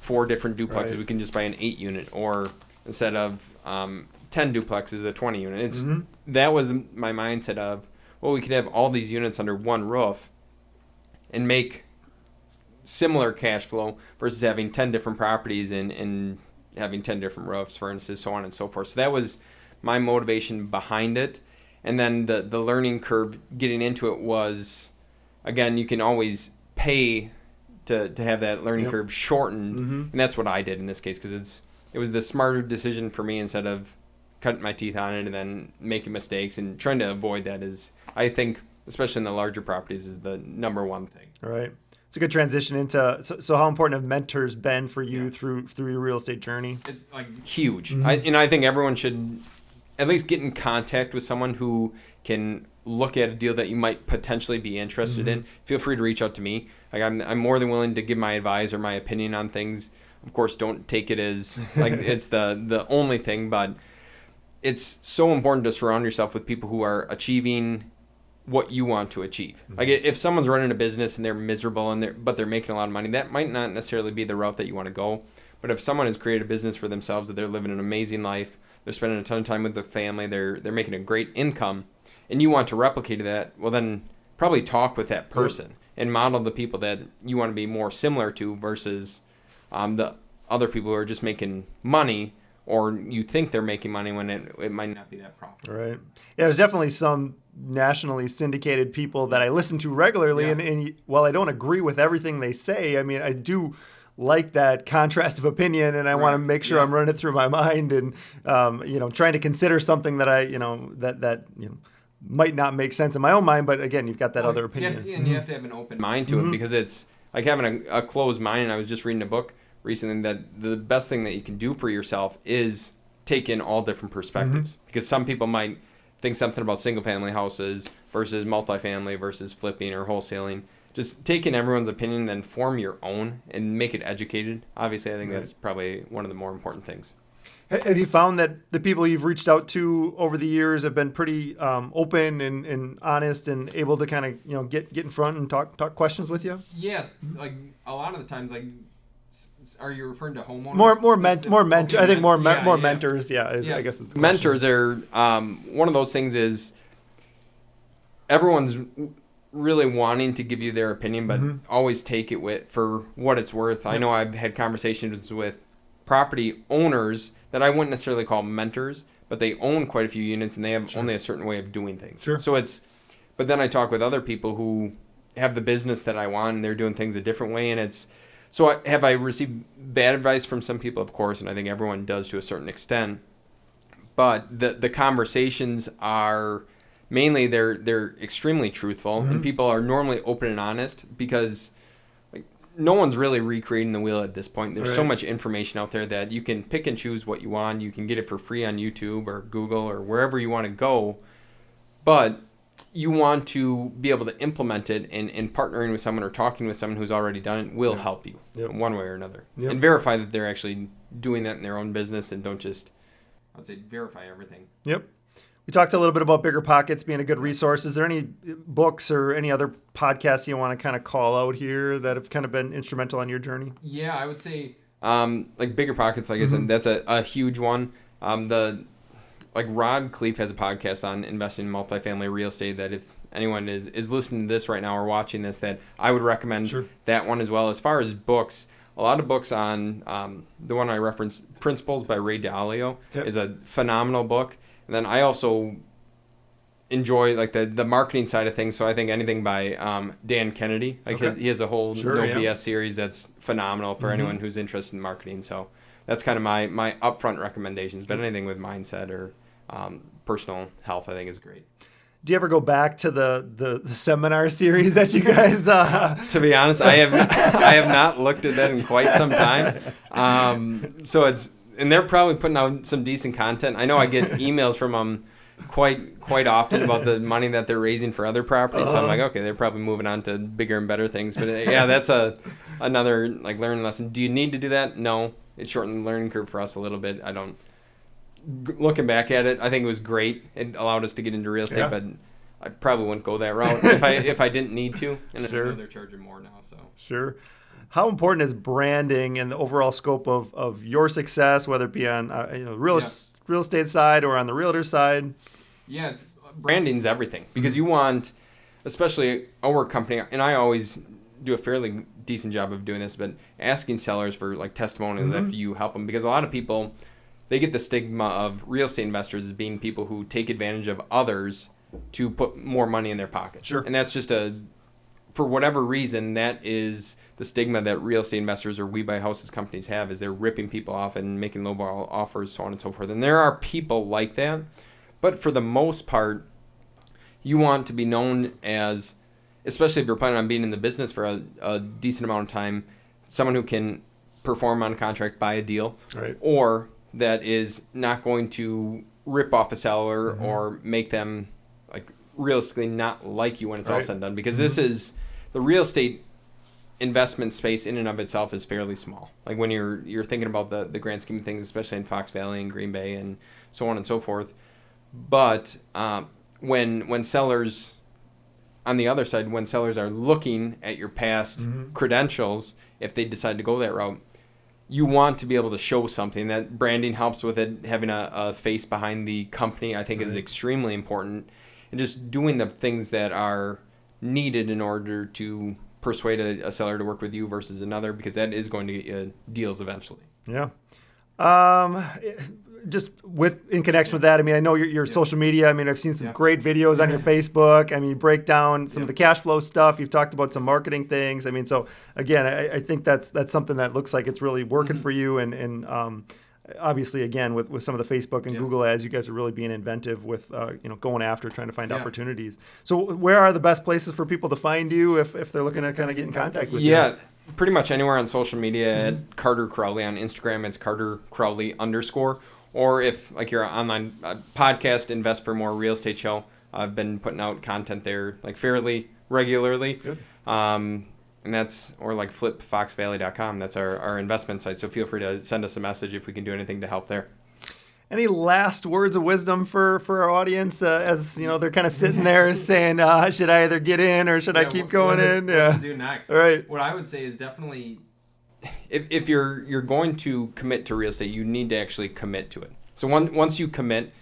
Speaker 2: 4 different duplexes. We can just buy an 8-unit, or instead of 10 duplexes, a 20-unit. That was my mindset of, well, we could have all these units under one roof and make similar cash flow versus having 10 different properties and having 10 different roofs, for instance, so on and so forth. So that was my motivation behind it. And then the learning curve getting into it was, again, you can always pay to have that learning curve shortened. And that's what I did in this case, because it was the smarter decision for me, instead of cutting my teeth on it and then making mistakes. And trying to avoid that is, I think, especially in the larger properties, is the number one thing.
Speaker 1: All right. It's a good transition into, so how important have mentors been for you through your real estate journey? It's
Speaker 2: like huge. I think everyone should at least get in contact with someone who can look at a deal that you might potentially be interested in. Feel free to reach out to me. Like, I'm more than willing to give my advice or my opinion on things. Of course, don't take it as like it's the only thing, but it's so important to surround yourself with people who are achieving what you want to achieve. Like, if someone's running a business and they're miserable but they're making a lot of money, that might not necessarily be the route that you want to go. But if someone has created a business for themselves, that they're living an amazing life, they're spending a ton of time with their family, they're making a great income, and you want to replicate that, well, then probably talk with that person and model the people that you want to be more similar to versus the other people who are just making money, or you think they're making money when it might not be that profitable.
Speaker 1: Right. Yeah, there's definitely some nationally syndicated people that I listen to regularly, and while I don't agree with everything they say, I mean, I do like that contrast of opinion, and I want to make sure I'm running it through my mind, and trying to consider something that I that might not make sense in my own mind, but again, you've got that other opinion.
Speaker 2: You have to have an open mind to it, because it's like having a closed mind. And I was just reading a book recently that the best thing that you can do for yourself is take in all different perspectives. Because some people might think something about single-family houses versus multifamily versus flipping or wholesaling. Just take in everyone's opinion, then form your own and make it educated. Obviously, I think that's probably one of the more important things.
Speaker 1: Have you found that the people you've reached out to over the years have been pretty open and honest and able to kind of get in front and talk questions with you?
Speaker 2: Yes, like a lot of the times, like, are you referring to homeowners?
Speaker 1: More mentor. I think more
Speaker 2: yeah.
Speaker 1: mentors. Yeah, I guess it's the
Speaker 2: mentors are one of those things. Is everyone's really wanting to give you their opinion, but always take it for what it's worth. I know I've had conversations with property owners that I wouldn't necessarily call mentors, but they own quite a few units and they have only a certain way of doing things.
Speaker 1: Sure.
Speaker 2: So but then I talk with other people who have the business that I want and they're doing things a different way. And have I received bad advice from some people? Of course, and I think everyone does to a certain extent. But the conversations are mainly they're extremely truthful and people are normally open and honest because no one's really recreating the wheel at this point. There's so much information out there that you can pick and choose what you want. You can get it for free on YouTube or Google or wherever you want to go. But you want to be able to implement it, and partnering with someone or talking with someone who's already done it will help you one way or another. And verify that they're actually doing that in their own business and don't just, I would say, verify everything.
Speaker 1: Yep. We talked a little bit about Bigger Pockets being a good resource. Is there any books or any other podcasts you want to kind of call out here that have kind of been instrumental on your journey?
Speaker 2: Yeah, I would say like Bigger Pockets, like I said, that's a huge one. Rod Cleef has a podcast on investing in multifamily real estate that if anyone is listening to this right now or watching this, that I would recommend that one as well. As far as books, a lot of books on the one I referenced, Principles by Ray Dalio, is a phenomenal book. And then I also enjoy like the marketing side of things. So I think anything by Dan Kennedy, he has a whole BS series that's phenomenal for anyone who's interested in marketing. So that's kind of my upfront recommendations. But anything with mindset or personal health, I think is great.
Speaker 1: Do you ever go back to the seminar series that you guys?
Speaker 2: To be honest, I have not looked at that in quite some time. And they're probably putting out some decent content. I know I get emails from them quite often about the money that they're raising for other properties. So I'm like, okay, they're probably moving on to bigger and better things. But yeah, that's another like learning lesson. Do you need to do that? No, it shortened the learning curve for us a little bit. Looking back at it, I think it was great. It allowed us to get into real estate, but I probably wouldn't go that route if I didn't need to. And I know they're charging more now. So
Speaker 1: sure. How important is branding and the overall scope of your success, whether it be on real estate side or on the realtor side?
Speaker 2: Yeah, branding's everything because you want, especially our company, and I always do a fairly decent job of doing this, but asking sellers for like testimonials after you help them, because a lot of people, they get the stigma of real estate investors as being people who take advantage of others to put more money in their pocket.
Speaker 1: Sure.
Speaker 2: And that's just for whatever reason, that is the stigma that real estate investors or We Buy Houses companies have, is they're ripping people off and making lowball offers, so on and so forth. And there are people like that. But for the most part, you want to be known as, especially if you're planning on being in the business for a decent amount of time, someone who can perform on contract, buy a deal, or that is not going to rip off a seller or make them like realistically not like you when it's all said and done. Because this is the real estate investment space in and of itself is fairly small. Like when you're thinking about the grand scheme of things, especially in Fox Valley and Green Bay and so on and so forth. But when sellers, on the other side, when sellers are looking at your past credentials, if they decide to go that route, you want to be able to show something. That branding helps with it. Having a face behind the company, I think, is extremely important. And just doing the things that are needed in order to persuade a seller to work with you versus another, because that is going to get you deals eventually.
Speaker 1: Yeah. Just in connection with that, I mean, I know your social media. I mean, I've seen some great videos on your Facebook. I mean, you break down some of the cash flow stuff. You've talked about some marketing things. I mean, so again, I think that's something that looks like it's really working for you. And obviously, again, with some of the Facebook and Google ads, you guys are really being inventive with going after trying to find opportunities. So where are the best places for people to find you if they're looking to kind of get in contact with you?
Speaker 2: Yeah. pretty much anywhere on social media at Carter Crowley. On Instagram, it's Carter Crowley _. Or if like your online podcast, Invest for More Real Estate Show, I've been putting out content there like fairly regularly.
Speaker 1: Good.
Speaker 2: And that's, or like flipfoxvalley.com. That's our investment site. So feel free to send us a message if we can do anything to help there.
Speaker 1: Any last words of wisdom for our audience as you know they're kind of sitting there saying, should I either get in or should I keep going in?
Speaker 3: What to do next?
Speaker 1: All right.
Speaker 3: What I would say is definitely,
Speaker 2: If you're going to commit to real estate, you need to actually commit to it. So once you commit,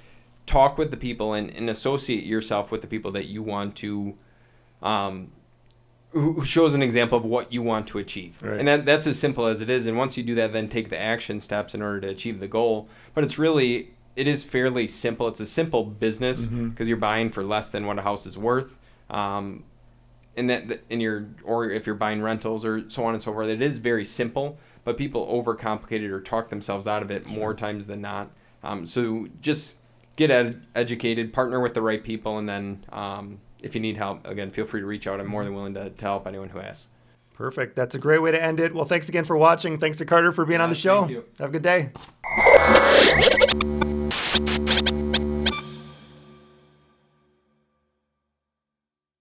Speaker 2: talk with the people and associate yourself with the people that you want to, who shows an example of what you want to achieve.
Speaker 1: Right.
Speaker 2: And that's as simple as it is. And once you do that, then take the action steps in order to achieve the goal. But it is fairly simple. It's a simple business because you're buying for less than what a house is worth. Or if you're buying rentals or so on and so forth, it is very simple, but people overcomplicate it or talk themselves out of it more times than not. So just get educated, partner with the right people, and then if you need help, again, feel free to reach out. I'm more than willing to help anyone who asks.
Speaker 1: Perfect. That's a great way to end it. Well, thanks again for watching. Thanks to Carter for being on the show.
Speaker 3: Thank you.
Speaker 1: Have a good day.